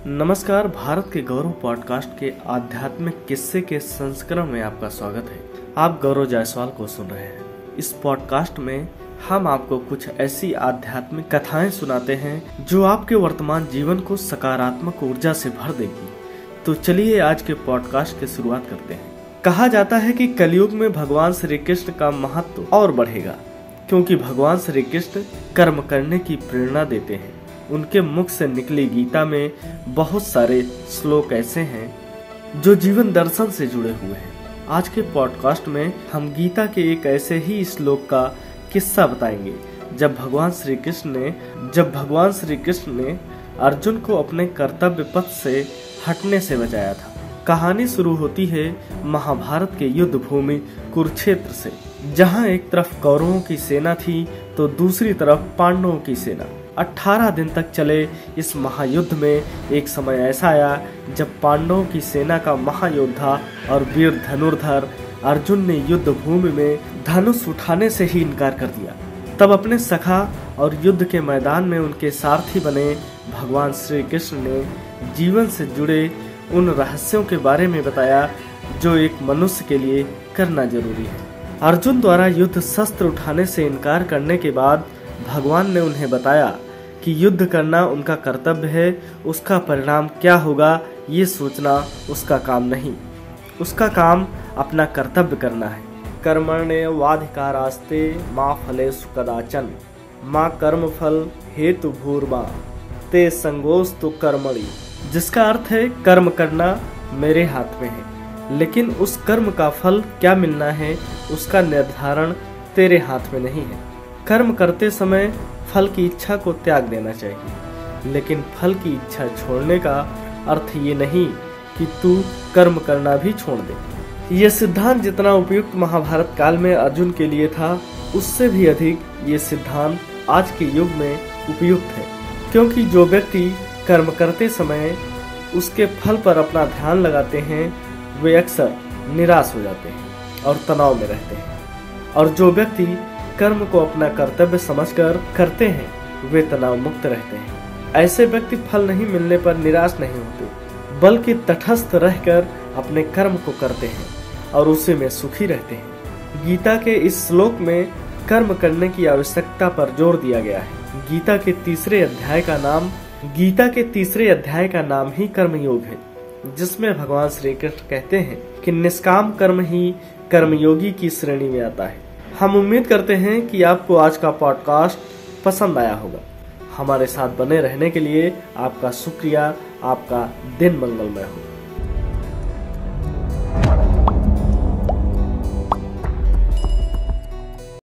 नमस्कार। भारत के गौरव पॉडकास्ट के आध्यात्मिक किस्से के संस्करण में आपका स्वागत है। आप गौरव जायसवाल को सुन रहे हैं। इस पॉडकास्ट में हम आपको कुछ ऐसी आध्यात्मिक कथाएं सुनाते हैं जो आपके वर्तमान जीवन को सकारात्मक ऊर्जा से भर देगी। तो चलिए आज के पॉडकास्ट की शुरुआत करते हैं। कहा जाता है कि कलयुग में भगवान श्री कृष्ण का महत्व और बढ़ेगा, क्योंकि भगवान श्री कृष्ण कर्म करने की प्रेरणा देते हैं। उनके मुख से निकली गीता में बहुत सारे श्लोक ऐसे हैं जो जीवन दर्शन से जुड़े हुए हैं। आज के पॉडकास्ट में हम गीता के एक ऐसे ही श्लोक का किस्सा बताएंगे जब भगवान श्री कृष्ण ने अर्जुन को अपने कर्तव्य पथ से हटने से बचाया था। कहानी शुरू होती है महाभारत के युद्ध भूमि कुरुक्षेत्र से, जहां एक तरफ कौरवों की सेना थी तो दूसरी तरफ पांडवों की सेना। 18 दिन तक चले इस महायुद्ध में एक समय ऐसा आया जब पांडवों की सेना का महायोद्धा और वीर धनुर्धर अर्जुन ने युद्ध भूमि में धनुष उठाने से ही इनकार कर दिया। तब अपने सखा और युद्ध के मैदान में उनके सारथी बने भगवान श्री कृष्ण ने जीवन से जुड़े उन रहस्यों के बारे में बताया जो एक मनुष्य के लिए करना जरूरी है। अर्जुन द्वारा युद्ध शस्त्र उठाने से इनकार करने के बाद भगवान ने उन्हें बताया कि युद्ध करना उनका कर्तव्य है, उसका परिणाम क्या होगा ये सोचना उसका काम नहीं, उसका काम अपना कर्तव्य करना है। कर्मण्येवाधिकारास्ते मा फलेषु कदाचन मा कर्मफल हेतु भूर्मा ते संगोस्तु कर्मणि, जिसका अर्थ है कर्म करना मेरे हाथ में है, लेकिन उस कर्म का फल क्या मिलना है उसका निर्धारण तेरे हाथ में नहीं है। कर्म करते समय फल की इच्छा को त्याग देना चाहिए, लेकिन फल की इच्छा छोड़ने का अर्थ ये नहीं कि तू कर्म करना भी छोड़ दे। ये सिद्धांत जितना उपयुक्त महाभारत काल में अर्जुन के लिए था, उससे भी अधिक ये सिद्धांत आज के युग में उपयुक्त है, क्योंकि जो व्यक्ति कर्म करते समय उसके फल पर अपना ध्यान लगाते हैं वे अक्सर निराश हो जाते हैं और तनाव में रहते हैं, और जो व्यक्ति कर्म को अपना कर्तव्य समझकर करते हैं वे तनाव मुक्त रहते हैं। ऐसे व्यक्ति फल नहीं मिलने पर निराश नहीं होते, बल्कि तटस्थ रहकर अपने कर्म को करते हैं और उसी में सुखी रहते हैं। गीता के इस श्लोक में कर्म करने की आवश्यकता पर जोर दिया गया है। गीता के तीसरे अध्याय का नाम ही कर्मयोग है, जिसमें भगवान श्री कृष्ण कहते हैं कि निष्काम कर्म ही कर्मयोगी की श्रेणी में आता है। हम उम्मीद करते हैं कि आपको आज का पॉडकास्ट पसंद आया होगा। हमारे साथ बने रहने के लिए आपका शुक्रिया। आपका दिन मंगलमय हो।